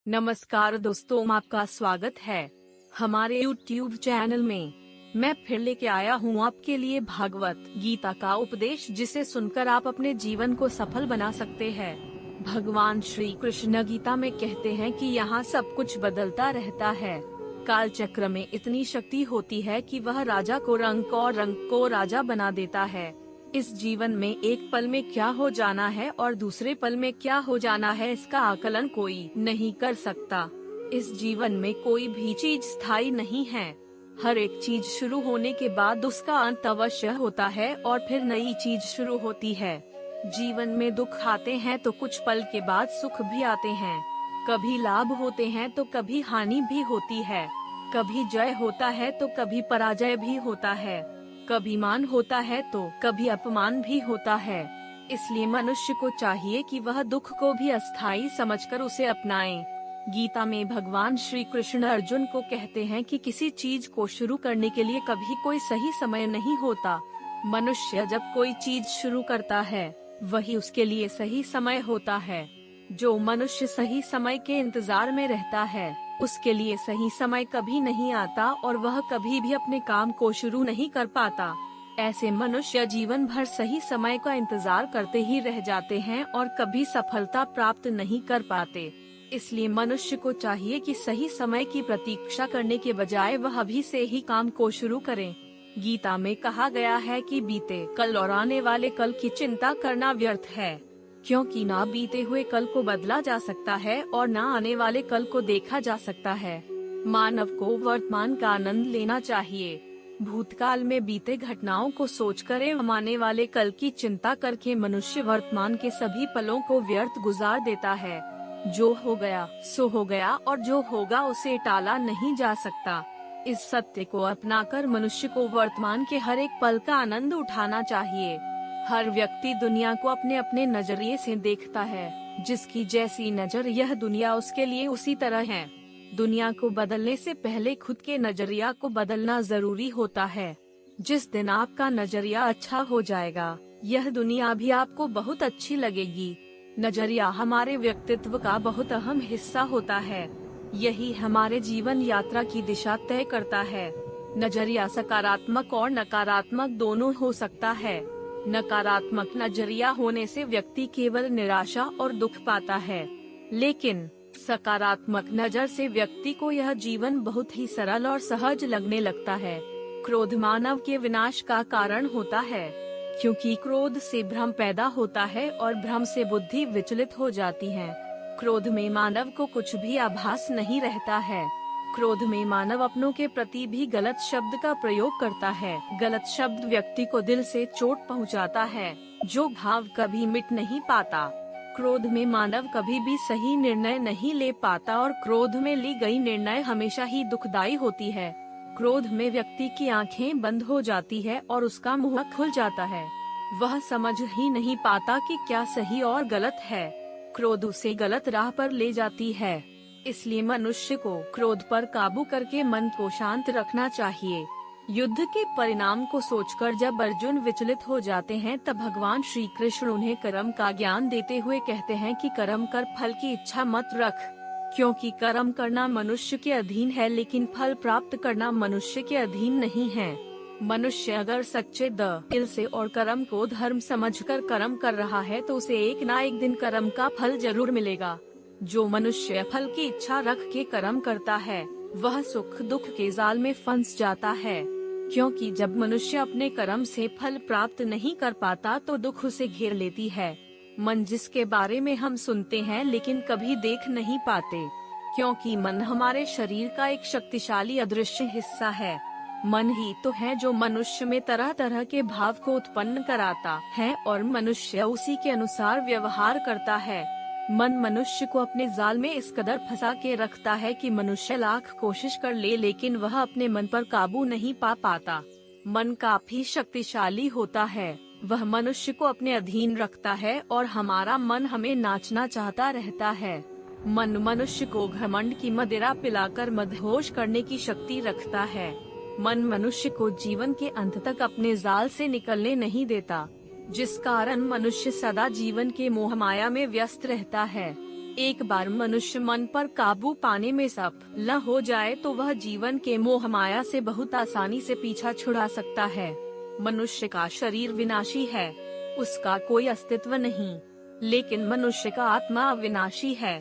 नमस्कार दोस्तों, आपका स्वागत है हमारे YouTube चैनल में। मैं फिर लेके आया हूँ आपके लिए भागवत गीता का उपदेश, जिसे सुनकर आप अपने जीवन को सफल बना सकते हैं। भगवान श्री कृष्ण गीता में कहते हैं कि यहाँ सब कुछ बदलता रहता है। काल चक्र में इतनी शक्ति होती है कि वह राजा को रंग और रंग को राजा बना देता है। इस जीवन में एक पल में क्या हो जाना है और दूसरे पल में क्या हो जाना है, इसका आकलन कोई नहीं कर सकता। इस जीवन में कोई भी चीज स्थायी नहीं है। हर एक चीज शुरू होने के बाद उसका अंत अवश्य होता है और फिर नई चीज शुरू होती है। जीवन में दुख आते हैं तो कुछ पल के बाद सुख भी आते हैं। कभी लाभ होते हैं तो कभी हानि भी होती है। कभी जय होता है तो कभी पराजय भी होता है। कभी मान होता है तो कभी अपमान भी होता है। इसलिए मनुष्य को चाहिए कि वह दुख को भी अस्थायी समझकर उसे अपनाए। गीता में भगवान श्री कृष्ण अर्जुन को कहते हैं कि किसी चीज को शुरू करने के लिए कभी कोई सही समय नहीं होता। मनुष्य जब कोई चीज शुरू करता है वही उसके लिए सही समय होता है। जो मनुष्य सही समय के इंतजार में रहता है उसके लिए सही समय कभी नहीं आता और वह कभी भी अपने काम को शुरू नहीं कर पाता। ऐसे मनुष्य जीवन भर सही समय का इंतजार करते ही रह जाते हैं और कभी सफलता प्राप्त नहीं कर पाते। इसलिए मनुष्य को चाहिए कि सही समय की प्रतीक्षा करने के बजाय वह अभी से ही काम को शुरू करें। गीता में कहा गया है कि बीते कल और आने वाले कल की चिंता करना व्यर्थ है, क्योंकि ना बीते हुए कल को बदला जा सकता है और ना आने वाले कल को देखा जा सकता है। मानव को वर्तमान का आनंद लेना चाहिए। भूतकाल में बीते घटनाओं को सोचकर एवं आने वाले कल की चिंता करके मनुष्य वर्तमान के सभी पलों को व्यर्थ गुजार देता है। जो हो गया सो हो गया और जो होगा उसे टाला नहीं जा सकता। इस सत्य को अपनाकर मनुष्य को वर्तमान के हर एक पल का आनंद उठाना चाहिए। हर व्यक्ति दुनिया को अपने अपने नजरिए से देखता है। जिसकी जैसी नजर यह दुनिया उसके लिए उसी तरह है। दुनिया को बदलने से पहले खुद के नजरिया को बदलना जरूरी होता है। जिस दिन आपका नजरिया अच्छा हो जाएगा यह दुनिया भी आपको बहुत अच्छी लगेगी। नजरिया हमारे व्यक्तित्व का बहुत अहम हिस्सा होता है। यही हमारे जीवन यात्रा की दिशा तय करता है। नजरिया सकारात्मक और नकारात्मक दोनों हो सकता है। नकारात्मक नजरिया होने से व्यक्ति केवल निराशा और दुख पाता है, लेकिन सकारात्मक नजर से व्यक्ति को यह जीवन बहुत ही सरल और सहज लगने लगता है। क्रोध मानव के विनाश का कारण होता है, क्योंकि क्रोध से भ्रम पैदा होता है और भ्रम से बुद्धि विचलित हो जाती है। क्रोध में मानव को कुछ भी आभास नहीं रहता है। क्रोध में मानव अपनों के प्रति भी गलत शब्द का प्रयोग करता है। गलत शब्द व्यक्ति को दिल से चोट पहुंचाता है, जो भाव कभी मिट नहीं पाता। क्रोध में मानव कभी भी सही निर्णय नहीं ले पाता और क्रोध में ली गई निर्णय हमेशा ही दुखदायी होती है। क्रोध में व्यक्ति की आंखें बंद हो जाती है और उसका मुंह खुल जाता है। वह समझ ही नहीं पाता कि क्या सही और गलत है। क्रोध उसे गलत राह पर ले जाती है। इसलिए मनुष्य को क्रोध पर काबू करके मन को शांत रखना चाहिए। युद्ध के परिणाम को सोचकर जब अर्जुन विचलित हो जाते हैं तब भगवान श्री कृष्ण उन्हें कर्म का ज्ञान देते हुए कहते हैं कि कर्म कर फल की इच्छा मत रख, क्योंकि कर्म करना मनुष्य के अधीन है लेकिन फल प्राप्त करना मनुष्य के अधीन नहीं है। मनुष्य अगर सच्चे दिल से और कर्म को धर्म समझकर कर्म कर रहा है तो उसे एक ना एक दिन कर्म का फल जरूर मिलेगा। जो मनुष्य फल की इच्छा रख के कर्म करता है वह सुख दुख के जाल में फंस जाता है, क्योंकि जब मनुष्य अपने कर्म से फल प्राप्त नहीं कर पाता तो दुख उसे घेर लेती है। मन जिसके बारे में हम सुनते हैं लेकिन कभी देख नहीं पाते, क्योंकि मन हमारे शरीर का एक शक्तिशाली अदृश्य हिस्सा है। मन ही तो है जो मनुष्य में तरह तरह के भाव को उत्पन्न कराता है और मनुष्य उसी के अनुसार व्यवहार करता है। मन मनुष्य को अपने जाल में इस कदर फंसा के रखता है कि मनुष्य लाख कोशिश कर ले लेकिन वह अपने मन पर काबू नहीं पा पाता। मन काफी शक्तिशाली होता है, वह मनुष्य को अपने अधीन रखता है और हमारा मन हमें नाचना चाहता रहता है। मन मनुष्य को घमंड की मदिरा पिलाकर मदहोश करने की शक्ति रखता है। मन मनुष्य को जीवन के अंत तक अपने जाल से निकलने नहीं देता, जिस कारण मनुष्य सदा जीवन के मोह माया में व्यस्त रहता है। एक बार मनुष्य मन पर काबू पाने में सफल हो जाए तो वह जीवन के मोह माया से बहुत आसानी से पीछा छुड़ा सकता है। मनुष्य का शरीर विनाशी है, उसका कोई अस्तित्व नहीं, लेकिन मनुष्य का आत्मा अविनाशी है।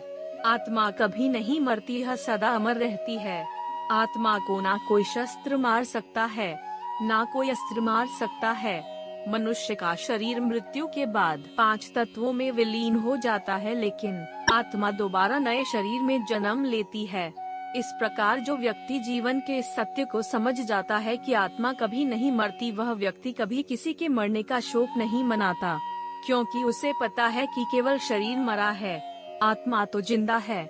आत्मा कभी नहीं मरती है, सदा अमर रहती है। आत्मा को ना कोई शस्त्र मार सकता है, ना कोई अस्त्र मार सकता है। मनुष्य का शरीर मृत्यु के बाद 5 तत्वों में विलीन हो जाता है, लेकिन आत्मा दोबारा नए शरीर में जन्म लेती है। इस प्रकार जो व्यक्ति जीवन के इस सत्य को समझ जाता है कि आत्मा कभी नहीं मरती, वह व्यक्ति कभी किसी के मरने का शोक नहीं मनाता, क्योंकि उसे पता है कि केवल शरीर मरा है, आत्मा तो जिंदा है।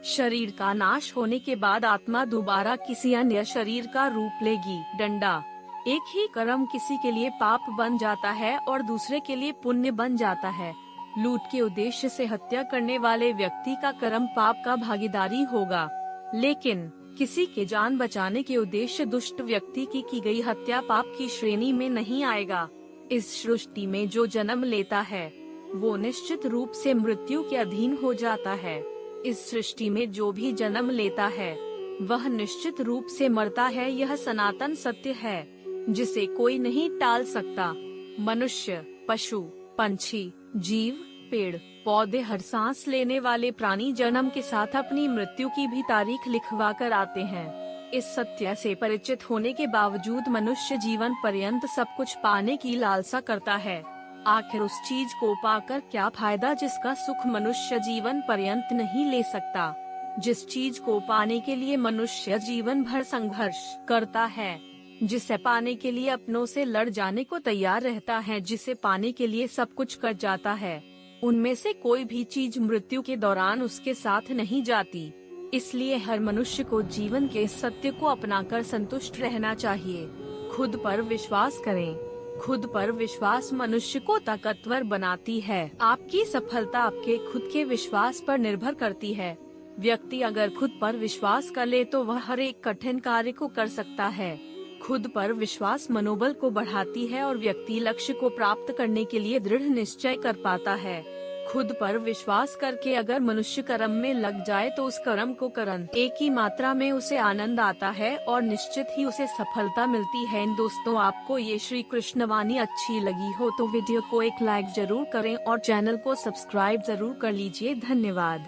शरीर का नाश होने के बाद आत्मा दोबारा किसी अन्य शरीर का रूप लेगी। डंडा, एक ही कर्म किसी के लिए पाप बन जाता है और दूसरे के लिए पुण्य बन जाता है। लूट के उद्देश्य से हत्या करने वाले व्यक्ति का कर्म पाप का भागीदारी होगा, लेकिन किसी के जान बचाने के उद्देश्य दुष्ट व्यक्ति की गई हत्या पाप की श्रेणी में नहीं आएगा। इस सृष्टि में जो जन्म लेता है वो निश्चित रूप से मृत्यु के अधीन हो जाता है। इस सृष्टि में जो भी जन्म लेता है वह निश्चित रूप से मरता है। यह सनातन सत्य है जिसे कोई नहीं टाल सकता। मनुष्य, पशु, पंछी, जीव, पेड़ पौधे, हर सांस लेने वाले प्राणी जन्म के साथ अपनी मृत्यु की भी तारीख लिखवा कर आते हैं। इस सत्य से परिचित होने के बावजूद मनुष्य जीवन पर्यंत सब कुछ पाने की लालसा करता है। आखिर उस चीज को पाकर क्या फायदा जिसका सुख मनुष्य जीवन पर्यंत नहीं ले सकता। जिस चीज को पाने के लिए मनुष्य जीवन भर संघर्ष करता है, जिसे पाने के लिए अपनों से लड़ जाने को तैयार रहता है, जिसे पाने के लिए सब कुछ कर जाता है, उनमें से कोई भी चीज मृत्यु के दौरान उसके साथ नहीं जाती। इसलिए हर मनुष्य को जीवन के सत्य को अपनाकर संतुष्ट रहना चाहिए। खुद पर विश्वास करें। खुद पर विश्वास मनुष्य को ताकतवर बनाती है। आपकी सफलता आपके खुद के विश्वास पर निर्भर करती है। व्यक्ति अगर खुद पर विश्वास कर ले तो वह हर एक कठिन कार्य को कर सकता है। खुद पर विश्वास मनोबल को बढ़ाती है और व्यक्ति लक्ष्य को प्राप्त करने के लिए दृढ़ निश्चय कर पाता है। खुद पर विश्वास करके अगर मनुष्य कर्म में लग जाए तो उस कर्म को करन एक ही मात्रा में उसे आनंद आता है और निश्चित ही उसे सफलता मिलती है। दोस्तों, आपको ये श्री कृष्ण वाणी अच्छी लगी हो तो वीडियो को एक लाइक जरूर करें और चैनल को सब्सक्राइब जरूर कर लीजिए। धन्यवाद।